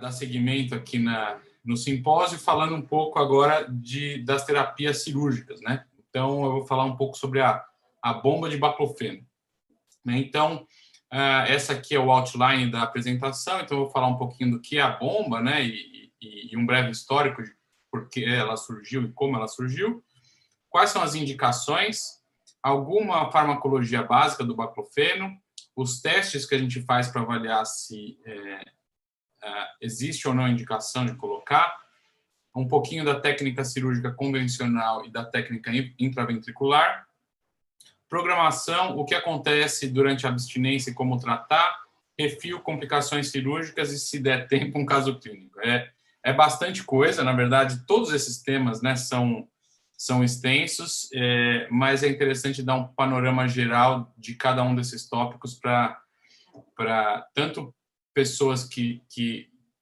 Dar seguimento aqui no simpósio, falando um pouco agora das terapias cirúrgicas, né? Então, eu vou falar um pouco sobre a bomba de baclofeno, né? Então, essa aqui é o outline da apresentação, então eu vou falar um pouquinho do que é a bomba, né? E um breve histórico de por que ela surgiu e como ela surgiu. Quais são as indicações, alguma farmacologia básica do baclofeno, os testes que a gente faz para avaliar se existe ou não indicação de colocar, um pouquinho da técnica cirúrgica convencional e da técnica intraventricular, programação, o que acontece durante a abstinência e como tratar, refil, complicações cirúrgicas e, se der tempo, um caso clínico. É bastante coisa, na verdade, todos esses temas, né, são extensos, mas é interessante dar um panorama geral de cada um desses tópicos para tanto pessoas que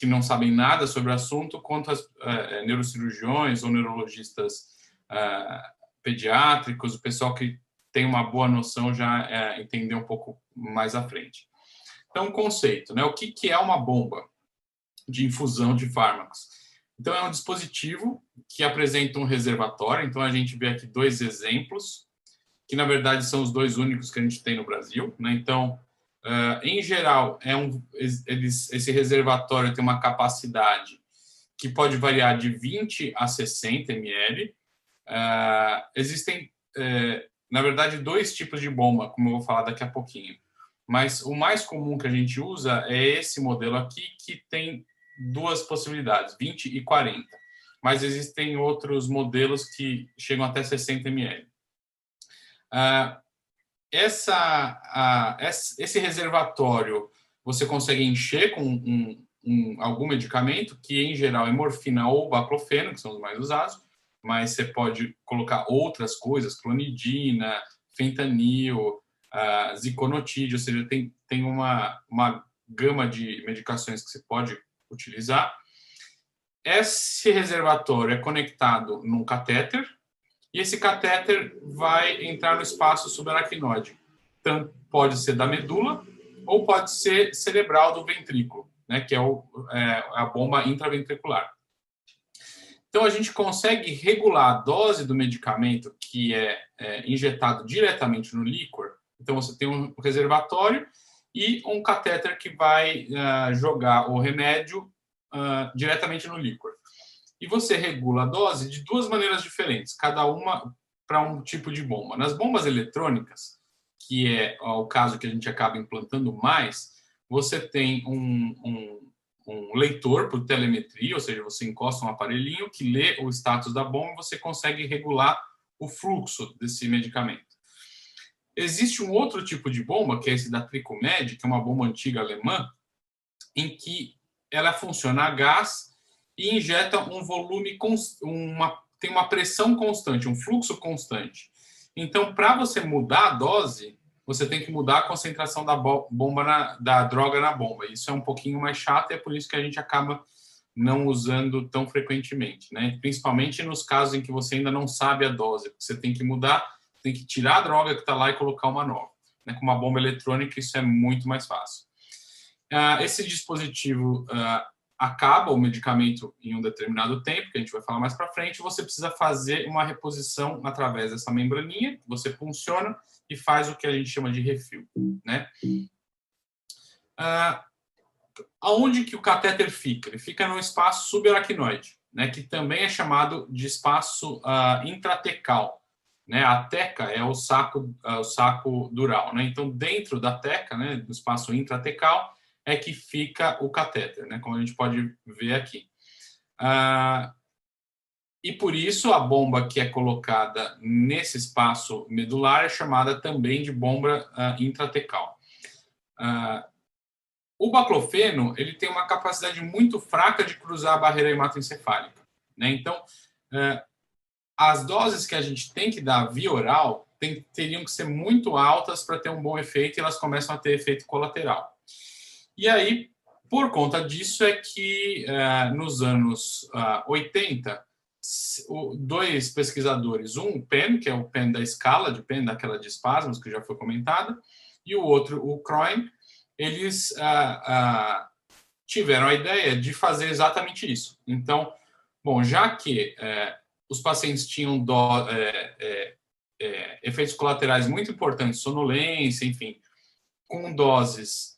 não sabem nada sobre o assunto, quanto as neurocirurgiões ou neurologistas pediátricos, o pessoal que tem uma boa noção já entender um pouco mais à frente. Então, conceito, né? O que é uma bomba de infusão de fármacos? Então, é um dispositivo que apresenta um reservatório. Então, a gente vê aqui dois exemplos, que, na verdade, são os dois únicos que a gente tem no Brasil, né? Então, em geral, esse reservatório tem uma capacidade que pode variar de 20 a 60 ml. Existem, na verdade, dois tipos de bomba, como eu vou falar daqui a pouquinho. Mas o mais comum que a gente usa é esse modelo aqui, que tem duas possibilidades, 20 e 40. Mas existem outros modelos que chegam até 60 ml. Esse reservatório você consegue encher com algum medicamento, que em geral é morfina ou baclofeno, que são os mais usados, mas você pode colocar outras coisas, clonidina, fentanil, ziconotídeo, ou seja, tem uma gama de medicações que você pode utilizar. Esse reservatório é conectado num catéter, e esse catéter vai entrar no espaço subaracnoide. Tanto pode ser da medula ou pode ser cerebral do ventrículo, né, que é a bomba intraventricular. Então, a gente consegue regular a dose do medicamento que é injetado diretamente no líquor. Então, você tem um reservatório e um catéter que vai jogar o remédio diretamente no líquor. E você regula a dose de duas maneiras diferentes, cada uma para um tipo de bomba. Nas bombas eletrônicas, que é o caso que a gente acaba implantando mais, você tem um leitor por telemetria, ou seja, você encosta um aparelhinho que lê o status da bomba e você consegue regular o fluxo desse medicamento. Existe um outro tipo de bomba, que é esse da Tricomed, que é uma bomba antiga alemã, em que ela funciona a gás e injeta um volume, tem uma pressão constante, um fluxo constante. Então, para você mudar a dose, você tem que mudar a concentração da droga na bomba. Isso é um pouquinho mais chato e é por isso que a gente acaba não usando tão frequentemente, né? Principalmente nos casos em que você ainda não sabe a dose. Você tem que mudar, tem que tirar a droga que está lá e colocar uma nova. Com uma bomba eletrônica, isso é muito mais fácil. Esse dispositivo acaba o medicamento em um determinado tempo, que a gente vai falar mais para frente, você precisa fazer uma reposição através dessa membraninha, você funciona e faz o que a gente chama de refil, né? Aonde que o catéter fica? Ele fica no espaço subaracnoide, né, que também é chamado de espaço intratecal, né? A teca é o saco dural, né? Então, dentro da teca, né, do espaço intratecal, é que fica o catéter, né, como a gente pode ver aqui. E por isso a bomba que é colocada nesse espaço medular é chamada também de bomba intratecal. O baclofeno ele tem uma capacidade muito fraca de cruzar a barreira hematoencefálica, né? Então, as doses que a gente tem que dar via oral teriam que ser muito altas para ter um bom efeito e elas começam a ter efeito colateral. E aí, Por conta disso é que, nos anos 80, dois pesquisadores, um Penn, que é o Penn da escala de Penn, daquela de espasmos, que já foi comentada, e o outro, o Croin, eles tiveram a ideia de fazer exatamente isso. Então, bom, já que os pacientes tinham efeitos colaterais muito importantes, sonolência, enfim, com doses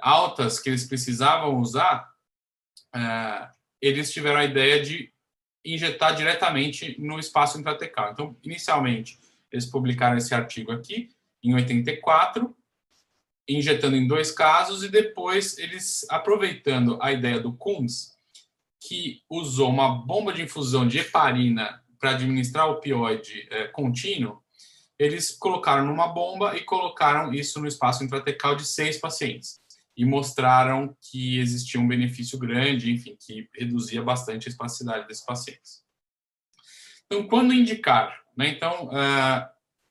altas que eles precisavam usar, eles tiveram a ideia de injetar diretamente no espaço intratecal. Então, inicialmente, eles publicaram esse artigo aqui, em 84, injetando em 2 casos, e depois eles, aproveitando a ideia do Coombs, que usou uma bomba de infusão de heparina para administrar opioide contínuo, eles colocaram numa bomba e colocaram isso no espaço intratecal de 6 pacientes. E mostraram que existia um benefício grande, enfim, que reduzia bastante a espasticidade desses pacientes. Então, quando indicar? Né? Então,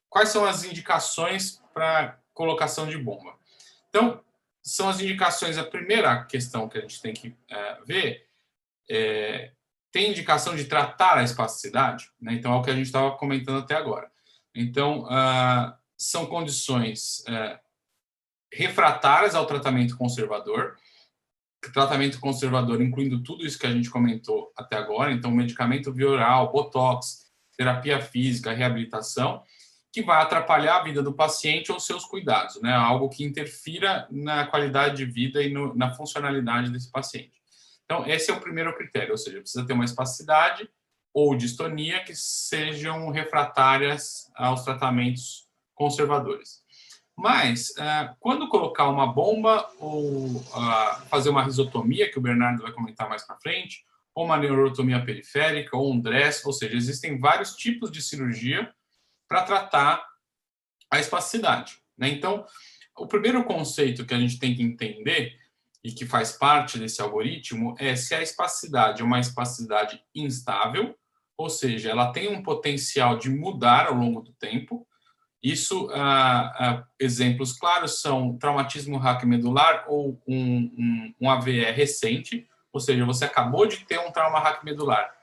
quais são as indicações para colocação de bomba? Então, são as indicações, a primeira questão que a gente tem que ver tem indicação de tratar a espasticidade? Né? Então, é o que a gente estava comentando até agora. Então, são condições refratárias ao tratamento conservador incluindo tudo isso que a gente comentou até agora, então medicamento via oral, botox, terapia física, reabilitação, que vai atrapalhar a vida do paciente ou seus cuidados, né? Algo que interfira na qualidade de vida e na funcionalidade desse paciente. Então, esse é o primeiro critério, ou seja, precisa ter uma espasticidade ou distonia que sejam refratárias aos tratamentos conservadores. Mas, quando colocar uma bomba ou fazer uma risotomia, que o Bernardo vai comentar mais para frente, ou uma neurotomia periférica, ou um DRESS, ou seja, existem vários tipos de cirurgia para tratar a espasticidade. Né? Então, o primeiro conceito que a gente tem que entender, e que faz parte desse algoritmo, é se a espasticidade é uma espasticidade instável, ou seja, ela tem um potencial de mudar ao longo do tempo. Isso, exemplos claros são traumatismo raquimedular ou um AVE recente, ou seja, você acabou de ter um trauma raquimedular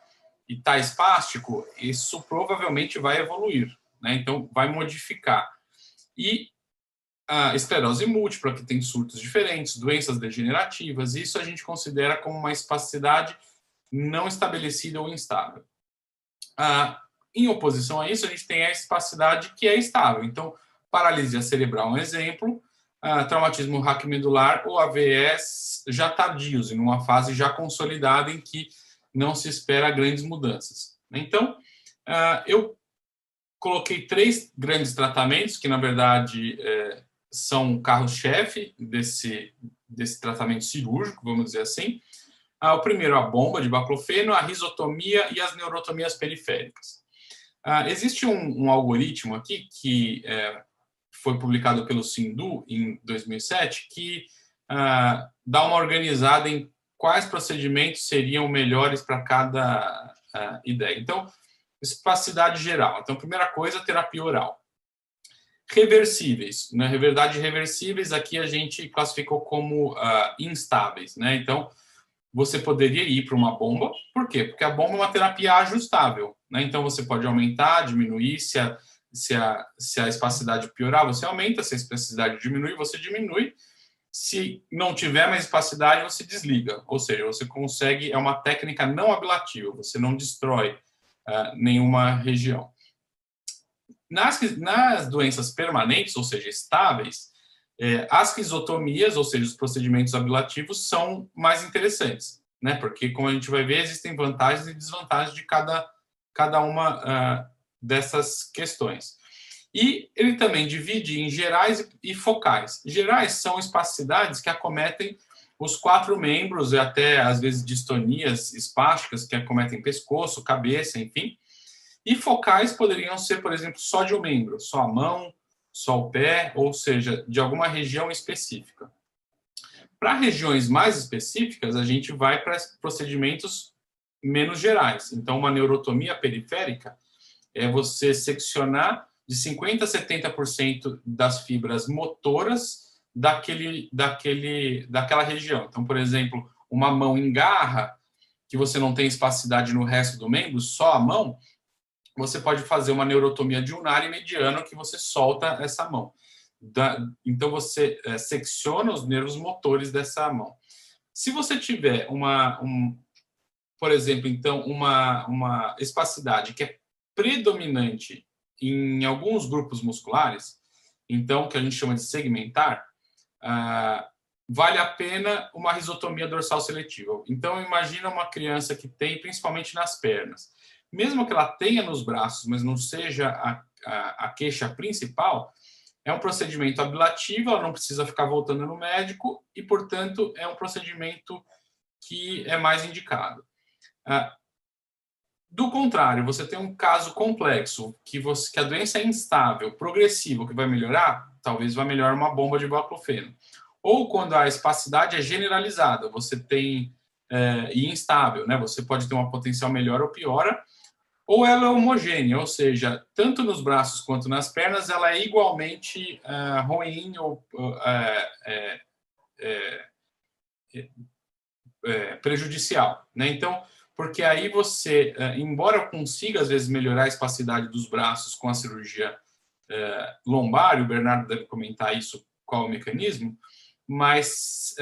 e está espástico, isso provavelmente vai evoluir, né? Então, vai modificar. E a esclerose múltipla, que tem surtos diferentes, doenças degenerativas, isso a gente considera como uma espasticidade não estabelecida ou instável. Em oposição a isso, a gente tem a espasticidade que é estável. Então, paralisia cerebral é um exemplo, traumatismo raquimedular ou AVEs já tardios, em uma fase já consolidada em que não se espera grandes mudanças. Então, eu coloquei 3 grandes tratamentos, que na verdade são carro-chefe desse tratamento cirúrgico, vamos dizer assim. O primeiro, a bomba de baclofeno, a risotomia e as neurotomias periféricas. Existe um algoritmo aqui que foi publicado pelo Sindhu em 2007 que dá uma organizada em quais procedimentos seriam melhores para cada ideia. Então, espasticidade geral. Então, primeira coisa, terapia oral. Reversíveis. Na verdade, reversíveis aqui a gente classificou como instáveis. Né? Então, você poderia ir para uma bomba. Por quê? Porque a bomba é uma terapia ajustável. Né? Então, você pode aumentar, diminuir. Se a espasticidade piorar, você aumenta. Se a espasticidade diminuir, você diminui. Se não tiver mais espasticidade, você desliga. Ou seja, você consegue... É uma técnica não ablativa. Você não destrói nenhuma região. Nas doenças permanentes, ou seja, estáveis, as risotomias, ou seja, os procedimentos ablativos, são mais interessantes, né? Porque, como a gente vai ver, existem vantagens e desvantagens de cada uma dessas questões. E ele também divide em gerais e focais. Gerais são espasticidades que acometem os 4 membros e até, às vezes, distonias espásticas que acometem pescoço, cabeça, enfim. E focais poderiam ser, por exemplo, só de um membro, só a mão, só o pé, ou seja, de alguma região específica. Para regiões mais específicas, a gente vai para procedimentos menos gerais. Então, uma neurotomia periférica é você seccionar de 50% a 70% das fibras motoras daquela região. Então, por exemplo, uma mão em garra, que você não tem espacidade no resto do membro, só a mão, você pode fazer uma neurotomia de unar e mediano que você solta essa mão. Então, você secciona os nervos motores dessa mão. Se você tiver por exemplo, então, uma espacidade que é predominante em alguns grupos musculares, então, que a gente chama de segmentar, vale a pena uma risotomia dorsal seletiva. Então, imagina uma criança que tem, principalmente nas pernas, mesmo que ela tenha nos braços, mas não seja a queixa principal, é um procedimento ablativo, ela não precisa ficar voltando no médico e, portanto, é um procedimento que é mais indicado. Do contrário, você tem um caso complexo, que a doença é instável, progressiva, que vai melhorar, talvez vá melhorar uma bomba de baclofeno. Ou quando a espacidade é generalizada, você tem e instável, né? Você pode ter uma potencial melhora ou piora, ou ela é homogênea, ou seja, tanto nos braços quanto nas pernas, ela é igualmente ruim ou prejudicial, né? Então, porque aí você, embora consiga às vezes melhorar a espacidade dos braços com a cirurgia lombar, o Bernardo deve comentar isso, qual é o mecanismo, mas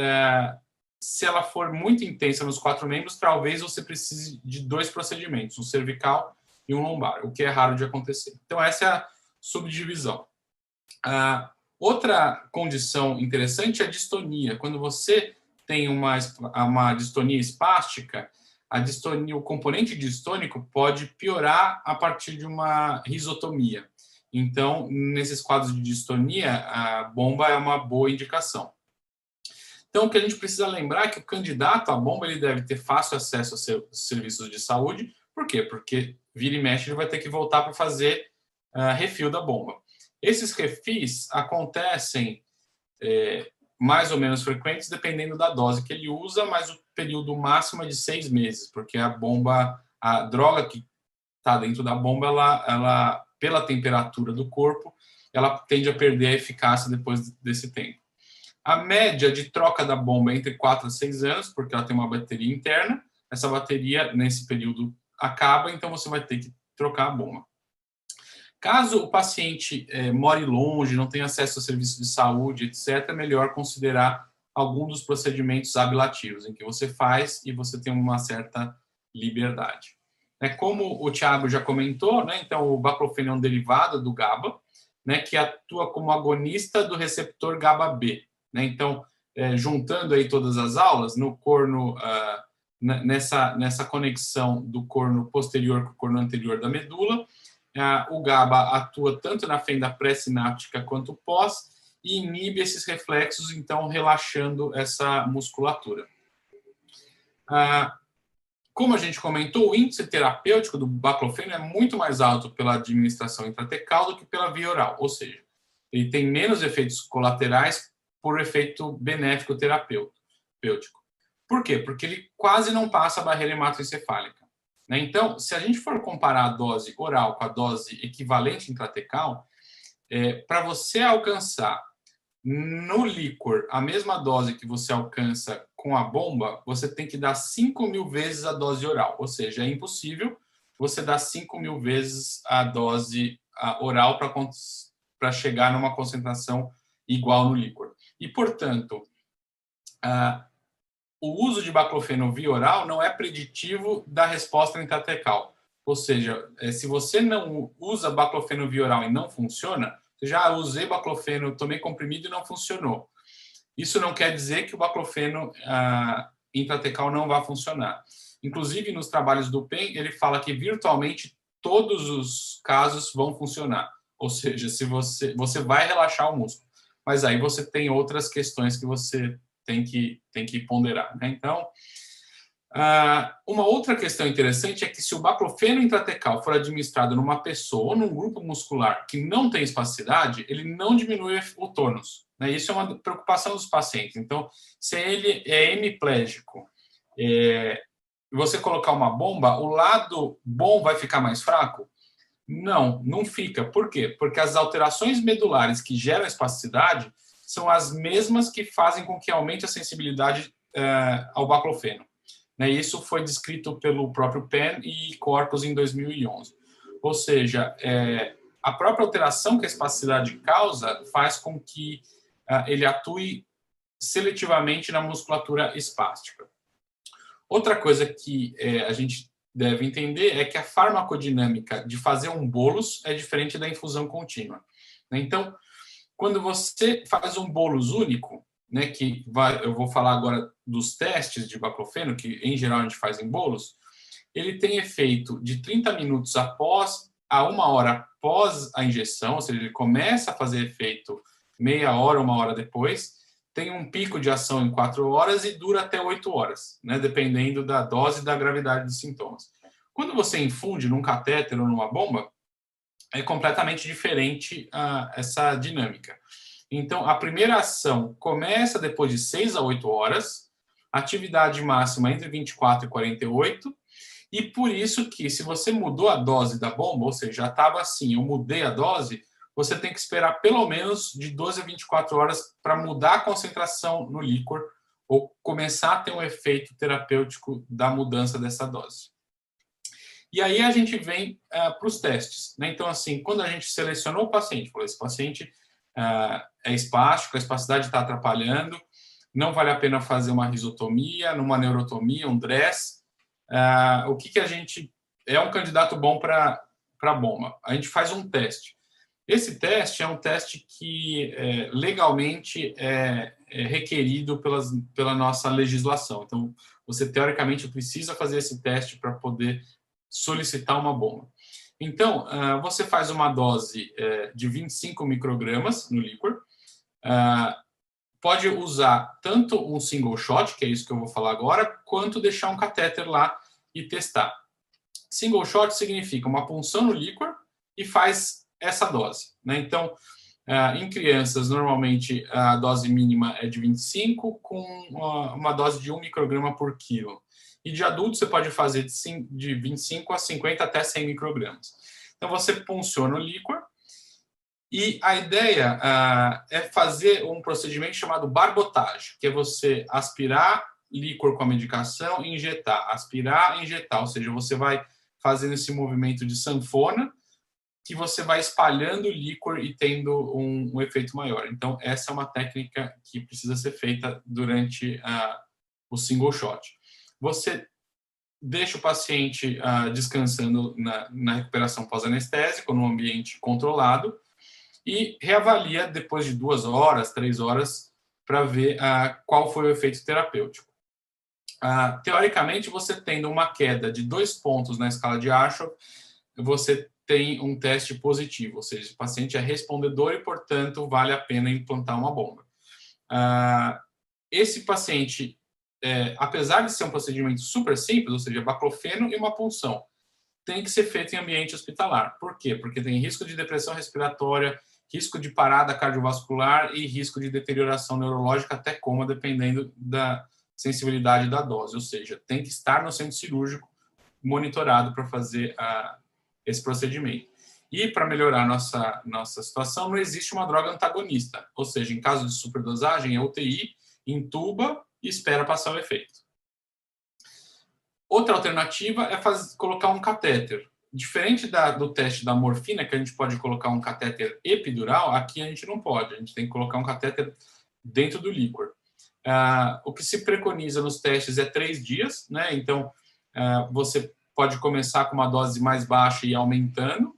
se ela for muito intensa nos 4 membros, talvez você precise de 2 procedimentos, um cervical e um lombar, o que é raro de acontecer. Então, essa é a subdivisão. Outra condição interessante é a distonia. Quando você tem uma distonia espástica, o componente distônico pode piorar a partir de uma risotomia. Então, nesses quadros de distonia, a bomba é uma boa indicação. Então, o que a gente precisa lembrar é que o candidato à bomba ele deve ter fácil acesso aos serviços de saúde. Por quê? Porque vira e mexe ele vai ter que voltar para fazer refil da bomba. Esses refis acontecem mais ou menos frequentes dependendo da dose que ele usa, mas o período máximo é de 6 meses, porque a droga que está dentro da bomba, ela, pela temperatura do corpo, ela tende a perder a eficácia depois desse tempo. A média de troca da bomba é entre 4 a 6 anos, porque ela tem uma bateria interna. Essa bateria, nesse período, acaba, então você vai ter que trocar a bomba. Caso o paciente more longe, não tenha acesso a serviços de saúde, etc., é melhor considerar algum dos procedimentos ablativos, em que você faz e você tem uma certa liberdade. Como o Thiago já comentou, né, então o baclofeno é um derivado do GABA, né, que atua como agonista do receptor GABA-B. Né? Então, juntando aí todas as aulas, no corno, nessa conexão do corno posterior com o corno anterior da medula, o GABA atua tanto na fenda pré-sináptica quanto pós e inibe esses reflexos, então relaxando essa musculatura. Como a gente comentou, o índice terapêutico do baclofeno é muito mais alto pela administração intratecal do que pela via oral, ou seja, ele tem menos efeitos colaterais por efeito benéfico terapêutico. Por quê? Porque ele quase não passa a barreira hematoencefálica. Então, se a gente for comparar a dose oral com a dose equivalente intratecal, para você alcançar no líquor a mesma dose que você alcança com a bomba, você tem que dar 5.000 vezes a dose oral. Ou seja, é impossível você dar 5.000 vezes a dose oral para chegar numa concentração igual no líquor. E, portanto, o uso de baclofeno via oral não é preditivo da resposta intratecal. Ou seja, se você não usa baclofeno via oral e não funciona, já usei baclofeno, tomei comprimido e não funcionou. Isso não quer dizer que o baclofeno intratecal não vai funcionar. Inclusive, nos trabalhos do PEN, ele fala que virtualmente todos os casos vão funcionar. Ou seja, se você vai relaxar o músculo. Mas aí você tem outras questões que você tem que ponderar. Né? Então, uma outra questão interessante é que se o baclofeno intratecal for administrado numa pessoa ou num grupo muscular que não tem espasticidade, ele não diminui o tônus. Né? Isso é uma preocupação dos pacientes. Então, se ele é hemiplégico, você colocar uma bomba, o lado bom vai ficar mais fraco? Não fica. Por quê? Porque as alterações medulares que geram espasticidade são as mesmas que fazem com que aumente a sensibilidade ao baclofeno. Isso foi descrito pelo próprio Penn e Corpus em 2011. Ou seja, a própria alteração que a espasticidade causa faz com que ele atue seletivamente na musculatura espástica. Outra coisa que a gente deve entender é que a farmacodinâmica de fazer um bolus é diferente da infusão contínua. Então, quando você faz um bolus único, eu vou falar agora dos testes de baclofeno, que em geral a gente faz em bolos, ele tem efeito de 30 minutos após a 1 hora após a injeção, ou seja, ele começa a fazer efeito meia hora, 1 hora depois, tem um pico de ação em 4 horas e dura até 8 horas, dependendo da dose e da gravidade dos sintomas. Quando você infunde num catéter ou numa bomba, é completamente diferente essa dinâmica. Então, a primeira ação começa depois de 6 a 8 horas, atividade máxima entre 24 e 48, e por isso que, se você mudou a dose da bomba, ou seja, já estava assim, eu mudei a dose, você tem que esperar pelo menos de 12 a 24 horas para mudar a concentração no líquor ou começar a ter um efeito terapêutico da mudança dessa dose. E aí a gente vem para os testes. Então, assim, quando a gente selecionou o paciente, falou, esse paciente é espástico, a espasticidade está atrapalhando, não vale a pena fazer uma risotomia, numa neurotomia, um DRESS. O que a gente... É um candidato bom para a bomba. A gente faz um teste. Esse teste é um teste que legalmente é requerido pela nossa legislação. Então, você teoricamente precisa fazer esse teste para poder solicitar uma bomba. Então, você faz uma dose de 25 microgramas no líquor. Pode usar tanto um single shot, que é isso que eu vou falar agora, quanto deixar um catéter lá e testar. Single shot significa uma punção no líquor e faz essa dose. Então, em crianças, normalmente a dose mínima é de 25, com uma dose de 1 micrograma por quilo. E de adulto, você pode fazer de 25 a 50 até 100 microgramas. Então, você punciona o líquor e a ideia é fazer um procedimento chamado barbotagem, que é você aspirar líquor com a medicação e injetar. Aspirar e injetar, ou seja, você vai fazendo esse movimento de sanfona, que você vai espalhando o líquor e tendo um efeito maior. Então, essa é uma técnica que precisa ser feita durante o single shot. Você deixa o paciente descansando na recuperação pós-anestésico, num ambiente controlado, e reavalia depois de 2 horas, 3 horas, para ver qual foi o efeito terapêutico. Teoricamente, você tendo uma queda de 2 pontos na escala de Arshoff, você tem um teste positivo, ou seja, o paciente é respondedor e, portanto, vale a pena implantar uma bomba. Esse paciente, apesar de ser um procedimento super simples, ou seja, baclofeno e uma punção, tem que ser feito em ambiente hospitalar. Por quê? Porque tem risco de depressão respiratória, risco de parada cardiovascular e risco de deterioração neurológica, até coma, dependendo da sensibilidade da dose. Ou seja, tem que estar no centro cirúrgico monitorado para fazer esse procedimento. E, para melhorar nossa situação, não existe uma droga antagonista. Ou seja, em caso de superdosagem, é UTI, intuba e espera passar o efeito. Outra alternativa é colocar um catéter. Diferente do teste da morfina, que a gente pode colocar um catéter epidural, aqui a gente não pode. A gente tem que colocar um catéter dentro do líquor. O que se preconiza nos testes é 3 dias. Então, você pode começar com uma dose mais baixa e ir aumentando,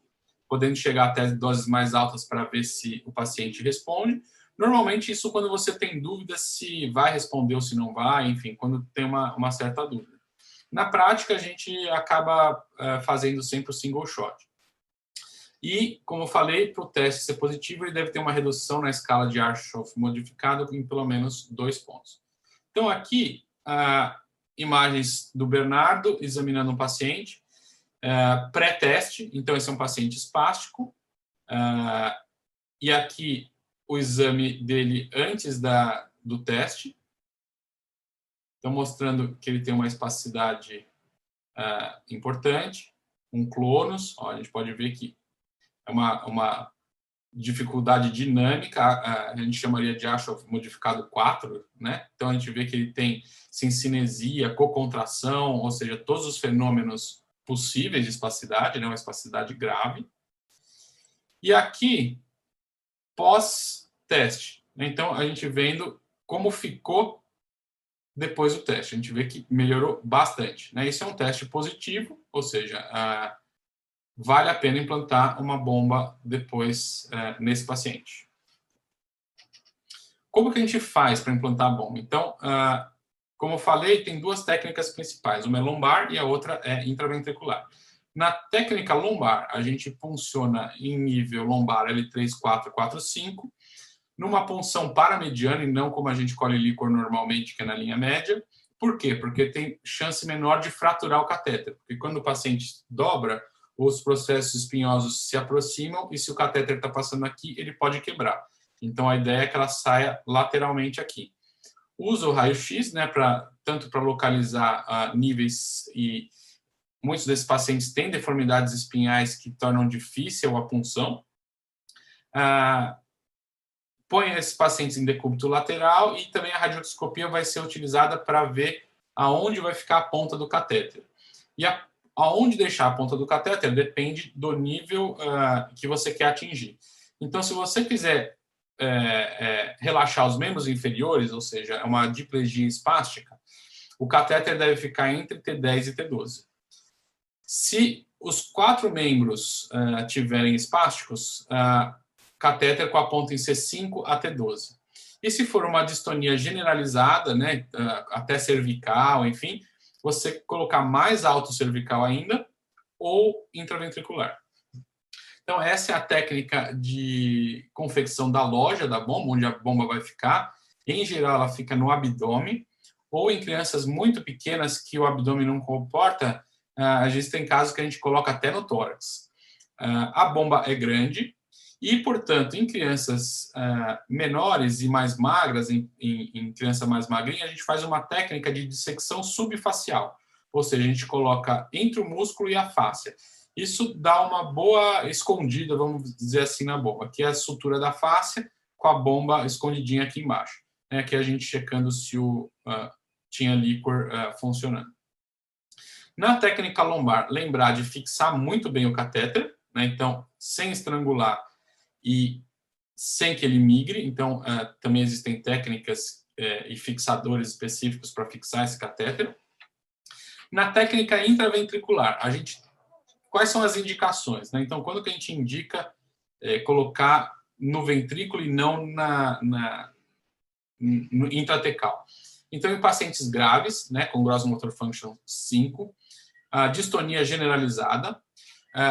podendo chegar até doses mais altas para ver se o paciente responde. Normalmente, isso quando você tem dúvida se vai responder ou se não vai, enfim, quando tem uma certa dúvida. Na prática, a gente acaba fazendo sempre o single shot. E, como eu falei, para o teste ser positivo, ele deve ter uma redução na escala de Arshoff modificada em pelo menos 2 pontos. Então, aqui, imagens do Bernardo examinando um paciente, pré-teste, então esse é um paciente espástico, e aqui o exame dele antes do teste, então mostrando que ele tem uma espasticidade importante, um clonus, a gente pode ver que é uma dificuldade dinâmica, a gente chamaria de Aschoff modificado 4, né? Então a gente vê que ele tem sincinesia, cocontração, ou seja, todos os fenômenos possíveis de espacidade, né? Uma espacidade grave. E aqui, pós-teste, né? Então a gente vendo como ficou depois do teste. A gente vê que melhorou bastante, né? Isso é um teste positivo, ou seja, vale a pena implantar uma bomba depois nesse paciente. Como que a gente faz para implantar a bomba? Então, como eu falei, tem duas técnicas principais. Uma é lombar e a outra é intraventricular. Na técnica lombar, a gente punciona em nível lombar L3, 4, 4, 5, numa punção paramediana e não como a gente colhe líquor normalmente, que é na linha média. Por quê? Porque tem chance menor de fraturar o catéter. Porque quando o paciente dobra, os processos espinhosos se aproximam e se o catéter está passando aqui, ele pode quebrar. Então, a ideia é que ela saia lateralmente aqui. Usa o raio-x, né, tanto para localizar níveis, e muitos desses pacientes têm deformidades espinhais que tornam difícil a punção. Põe esses pacientes em decúbito lateral e também a radioscopia vai ser utilizada para ver aonde vai ficar a ponta do catéter. E aonde deixar a ponta do catéter depende do nível que você quer atingir. Então, se você quiser relaxar os membros inferiores, ou seja, é uma diplegia espástica, o catéter deve ficar entre T10 e T12. Se os 4 membros tiverem espásticos, catéter com a ponta em C5 a T12. E se for uma distonia generalizada, né, até cervical, enfim, você colocar mais alto cervical ainda ou intraventricular. Então, essa é a técnica de confecção da loja da bomba, onde a bomba vai ficar. Em geral, ela fica no abdômen, ou em crianças muito pequenas que o abdômen não comporta, a gente tem casos que a gente coloca até no tórax. A bomba é grande e, portanto, em crianças menores e mais magras, em criança mais magrinha, a gente faz uma técnica de dissecção subfacial, ou seja, a gente coloca entre o músculo e a fáscia. Isso dá uma boa escondida, vamos dizer assim, na bomba, que é a sutura da fáscia com a bomba escondidinha aqui embaixo, né? Aqui a gente checando se tinha líquor funcionando. Na técnica lombar, lembrar de fixar muito bem o catéter, né? Então, sem estrangular e sem que ele migre. Então, também existem técnicas e fixadores específicos para fixar esse catéter. Na técnica intraventricular, quais são as indicações, né? Então, quando que a gente indica colocar no ventrículo e não no intratecal? Então, em pacientes graves, né, com gross motor function 5, distonia generalizada.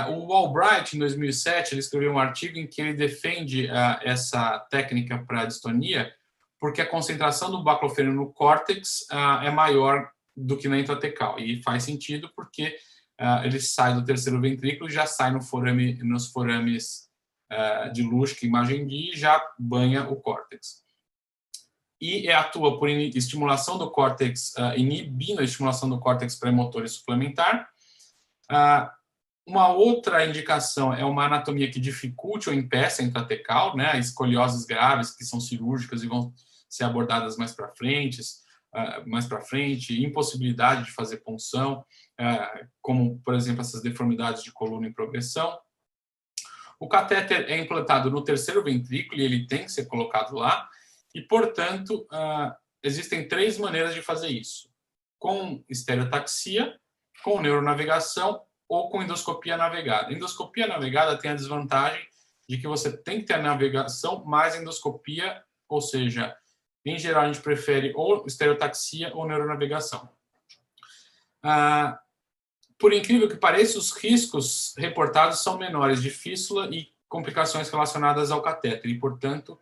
O Albright, em 2007, ele escreveu um artigo em que ele defende essa técnica para distonia porque a concentração do baclofeno no córtex é maior do que na intratecal. E faz sentido porque ele sai do terceiro ventrículo e já sai nos forames de Luschke e Magendie e já banha o córtex. E atua por estimulação do córtex, inibindo a estimulação do córtex premotor e suplementar. Uma outra indicação é uma anatomia que dificulte ou impeça a intratecal, né? Escolioses graves que são cirúrgicas e vão ser abordadas mais para frente, impossibilidade de fazer punção, como, por exemplo, essas deformidades de coluna em progressão. O catéter é implantado no terceiro ventrículo e ele tem que ser colocado lá. E, portanto, existem 3 maneiras de fazer isso. Com estereotaxia, com neuronavegação ou com endoscopia navegada. Endoscopia navegada tem a desvantagem de que você tem que ter a navegação mais endoscopia, ou seja, em geral a gente prefere ou estereotaxia ou neuronavegação. Por incrível que pareça, os riscos reportados são menores de fístula e complicações relacionadas ao catéter e, portanto,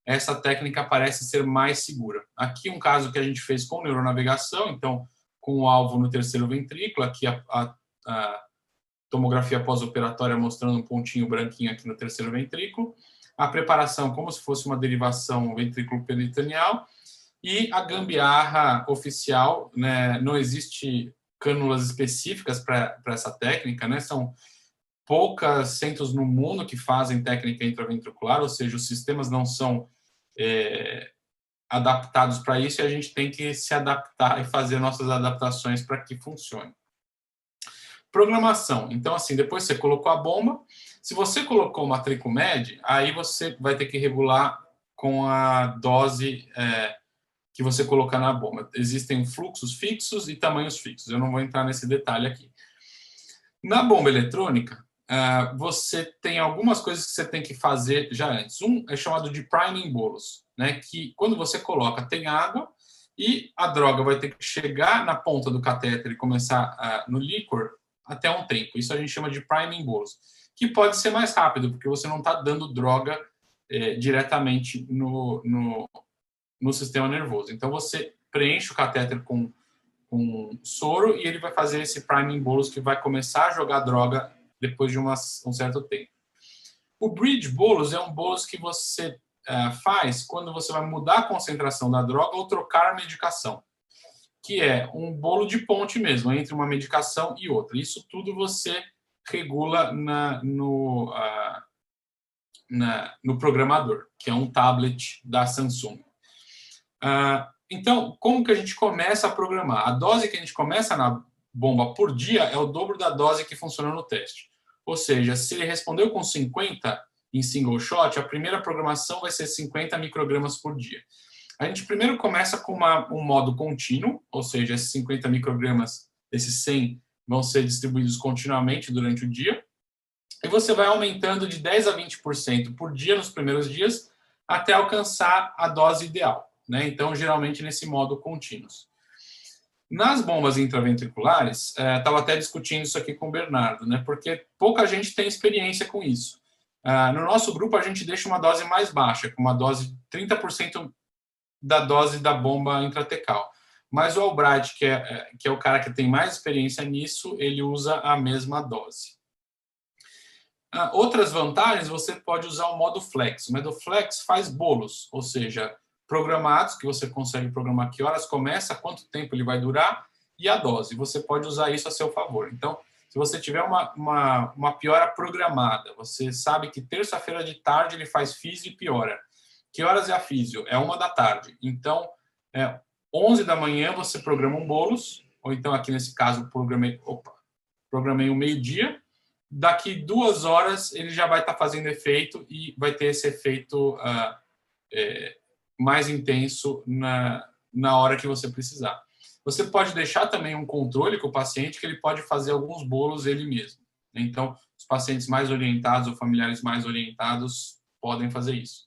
essa técnica parece ser mais segura. Aqui um caso que a gente fez com neuronavegação, então com o alvo no terceiro ventrículo, aqui a tomografia pós-operatória mostrando um pontinho branquinho aqui no terceiro ventrículo, a preparação como se fosse uma derivação ventrículo-peritoneal e a gambiarra oficial, né? Não existe cânulas específicas para essa técnica, né? São poucas centros no mundo que fazem técnica intraventricular, ou seja, os sistemas não são adaptados para isso e a gente tem que se adaptar e fazer nossas adaptações para que funcione. Programação. Então, assim, depois você colocou a bomba. Se você colocou uma Tricomed, aí você vai ter que regular com a dose que você colocar na bomba. Existem fluxos fixos e tamanhos fixos. Eu não vou entrar nesse detalhe aqui. Na bomba eletrônica, você tem algumas coisas que você tem que fazer já antes. Um é chamado de priming bolus, né? Que quando você coloca, tem água e a droga vai ter que chegar na ponta do catéter e começar no líquor até um tempo. Isso a gente chama de priming bolus, que pode ser mais rápido, porque você não está dando droga diretamente no sistema nervoso. Então, você preenche o catéter com soro e ele vai fazer esse priming bolus que vai começar a jogar droga depois de um certo tempo. O bridge bolus é um bolus que você faz quando você vai mudar a concentração da droga ou trocar a medicação, que é um bolo de ponte mesmo, entre uma medicação e outra. Isso tudo você regula no programador, que é um tablet da Samsung. Então, como que a gente começa a programar? A dose que a gente começa na bomba por dia é o dobro da dose que funciona no teste. Ou seja, se ele respondeu com 50 em single shot, a primeira programação vai ser 50 microgramas por dia. A gente primeiro começa com um modo contínuo, ou seja, esses 50 microgramas, esses 100, vão ser distribuídos continuamente durante o dia. E você vai aumentando de 10% a 20% por dia nos primeiros dias, até alcançar a dose ideal, né? Então, geralmente, nesse modo contínuo. Nas bombas intraventriculares, estava até discutindo isso aqui com o Bernardo, né? Porque pouca gente tem experiência com isso. No nosso grupo, a gente deixa uma dose mais baixa, com uma dose de 30% da dose da bomba intratecal. Mas o Albright, que é o cara que tem mais experiência nisso, ele usa a mesma dose. Outras vantagens, você pode usar o modo flex. O modo flex faz bolos, ou seja, programados, que você consegue programar que horas começa, quanto tempo ele vai durar e a dose. Você pode usar isso a seu favor. Então, se você tiver uma piora programada, você sabe que terça-feira de tarde ele faz físio e piora. Que horas é a físio? É 1 da tarde. Então, 11 da manhã você programa um bolos, ou então aqui nesse caso programei o meio-dia. Daqui 2 horas ele já vai estar fazendo efeito e vai ter esse efeito mais intenso na hora que você precisar. Você pode deixar também um controle com o paciente que ele pode fazer alguns bolos ele mesmo. Então, os pacientes mais orientados ou familiares mais orientados podem fazer isso.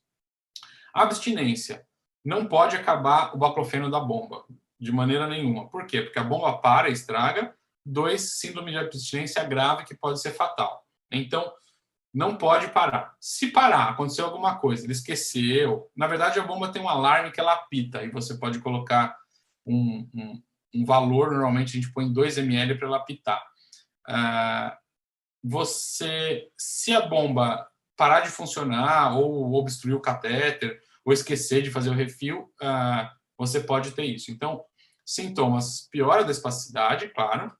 Abstinência. Não pode acabar o baclofeno da bomba, de maneira nenhuma. Por quê? Porque a bomba para, estraga. 2, síndrome de abstinência grave que pode ser fatal. Então, não pode parar. Se parar, aconteceu alguma coisa, ele esqueceu. Na verdade, a bomba tem um alarme que ela apita e você pode colocar um valor, normalmente a gente põe 2 ml para ela apitar. Se a bomba parar de funcionar ou obstruir o catéter ou esquecer de fazer o refil, você pode ter isso. Então, sintomas: piora da espasticidade, claro,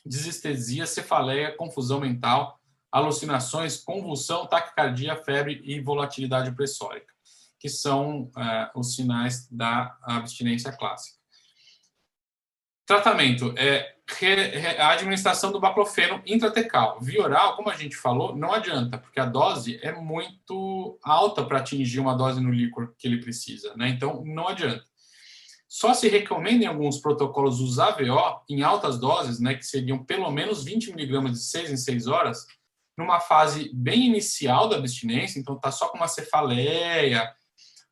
desestesia, cefaleia, confusão mental, alucinações, convulsão, taquicardia, febre e volatilidade pressórica, que são os sinais da abstinência clássica. Tratamento é a administração do baclofeno intratecal. Via oral, como a gente falou, não adianta, porque a dose é muito alta para atingir uma dose no líquor que ele precisa, né? Então, não adianta. Só se recomenda em alguns protocolos usar VO em altas doses, né, que seriam pelo menos 20 mg de 6 em 6 horas, numa fase bem inicial da abstinência, então está só com uma cefaleia,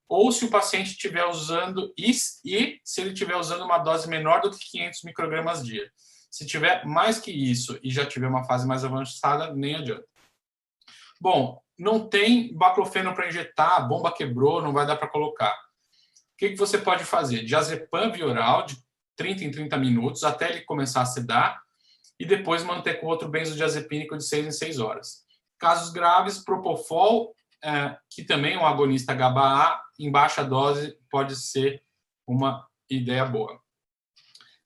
ou se o paciente estiver usando, e se ele estiver usando uma dose menor do que 500 microgramas dia. Se tiver mais que isso e já tiver uma fase mais avançada, nem adianta. Bom, não tem baclofeno para injetar, a bomba quebrou, não vai dar para colocar. O que você pode fazer? Diazepam via oral, de 30 em 30 minutos, até ele começar a sedar, e depois manter com outro benzodiazepínico de 6 em 6 horas. Casos graves, Propofol, que também é um agonista GABA-A, em baixa dose pode ser uma ideia boa.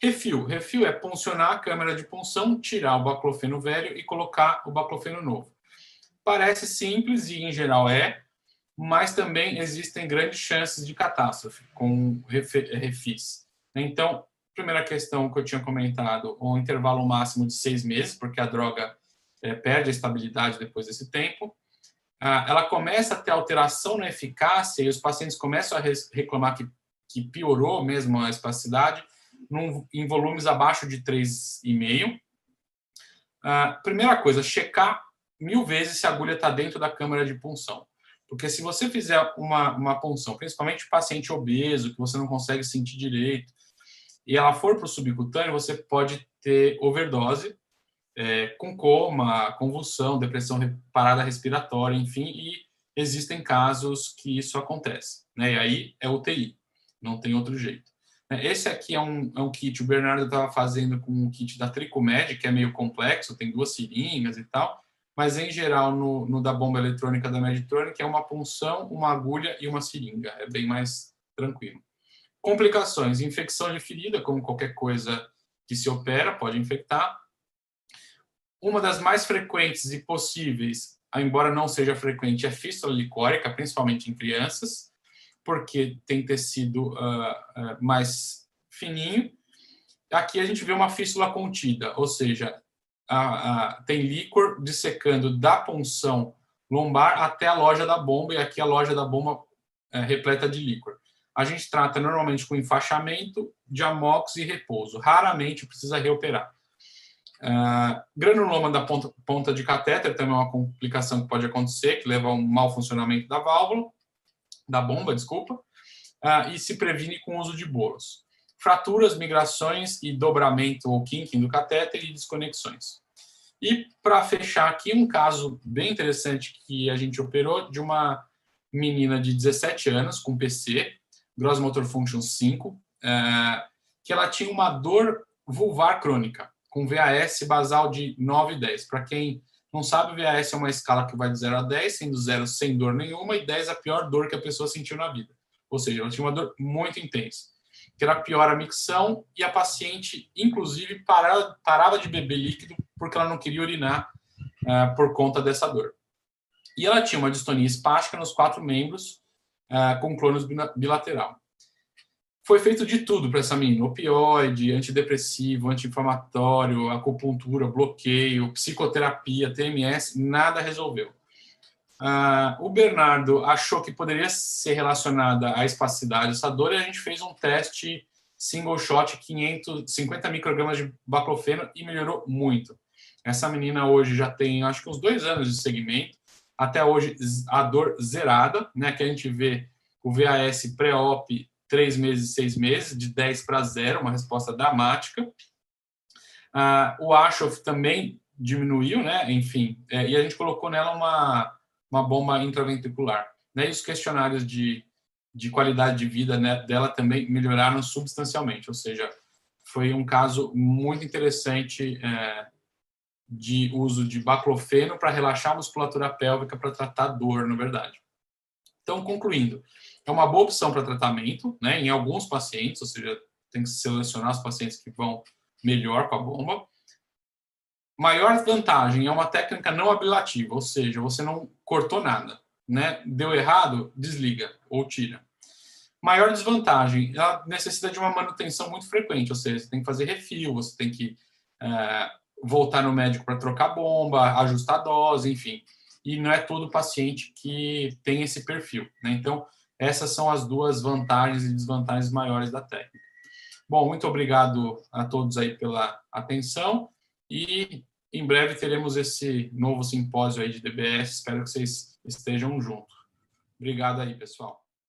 Refil é puncionar a câmara de punção, tirar o baclofeno velho e colocar o baclofeno novo. Parece simples e, em geral, mas também existem grandes chances de catástrofe com refis. Então, primeira questão que eu tinha comentado, o intervalo máximo de 6 meses, porque a droga perde a estabilidade depois desse tempo. Ela começa a ter alteração na eficácia e os pacientes começam a reclamar que piorou mesmo a espasticidade em volumes abaixo de 3,5. Primeira coisa, checar 1000 vezes se a agulha está dentro da câmara de punção. Porque se você fizer uma punção, principalmente paciente obeso, que você não consegue sentir direito, e ela for para o subcutâneo, você pode ter overdose, com coma, convulsão, depressão parada respiratória, enfim, e existem casos que isso acontece, né? E aí é UTI, não tem outro jeito. Esse aqui é um kit, o Bernardo estava fazendo com um kit da Tricomed, que é meio complexo, tem 2 seringas e tal, mas em geral no da bomba eletrônica da Medtronic é uma punção, uma agulha e uma seringa, é bem mais tranquilo. Complicações, infecção de ferida, como qualquer coisa que se opera, pode infectar. Uma das mais frequentes e possíveis, embora não seja frequente, é fístula licórica, principalmente em crianças, porque tem tecido mais fininho. Aqui a gente vê uma fístula contida, ou seja, tem líquor dissecando da punção lombar até a loja da bomba, e aqui a loja da bomba repleta de líquor. A gente trata normalmente com enfaixamento, diamox e repouso. Raramente precisa reoperar. Granuloma da ponta de catéter também é uma complicação que pode acontecer, que leva a um mau funcionamento da válvula, da bomba, desculpa, e se previne com o uso de bolos. Fraturas, migrações e dobramento ou kinking do catéter e desconexões. E, para fechar aqui, um caso bem interessante que a gente operou de uma menina de 17 anos com PC, Gross Motor Function 5, que ela tinha uma dor vulvar crônica, com VAS basal de 9 e 10. Para quem não sabe, VAS é uma escala que vai de 0 a 10, sendo 0 sem dor nenhuma e 10 a pior dor que a pessoa sentiu na vida. Ou seja, ela tinha uma dor muito intensa, que era pior a micção, e a paciente, inclusive, parava de beber líquido porque ela não queria urinar por conta dessa dor. E ela tinha uma distonia espástica nos 4 membros, com clônus bilateral. Foi feito de tudo para essa menina: opioide, antidepressivo, anti-inflamatório, acupuntura, bloqueio, psicoterapia, TMS, nada resolveu. O Bernardo achou que poderia ser relacionada à espasticidade essa dor, e a gente fez um teste single shot, 50 microgramas de baclofeno, e melhorou muito. Essa menina hoje já tem, acho que uns 2 anos de segmento, até hoje a dor zerada, né, que a gente vê o VAS pré-op 3 meses, 6 meses, de 10 para 0, uma resposta dramática. O Ashoff também diminuiu, né? Enfim, e a gente colocou nela uma bomba intraventricular. Né? E os questionários de qualidade de vida, né, dela também melhoraram substancialmente, ou seja, foi um caso muito interessante de uso de baclofeno para relaxar a musculatura pélvica para tratar dor, na verdade. Então, concluindo, é uma boa opção para tratamento, né, em alguns pacientes, ou seja, tem que selecionar os pacientes que vão melhor com a bomba. Maior vantagem, é uma técnica não ablativa, ou seja, você não cortou nada, né? Deu errado, desliga ou tira. Maior desvantagem, ela necessita de uma manutenção muito frequente, ou seja, você tem que fazer refil, você tem que voltar no médico para trocar bomba, ajustar a dose, enfim. E não é todo paciente que tem esse perfil, né? Então, essas são as 2 vantagens e desvantagens maiores da técnica. Bom, muito obrigado a todos aí pela atenção, e em breve teremos esse novo simpósio aí de DBS, espero que vocês estejam juntos. Obrigado aí, pessoal.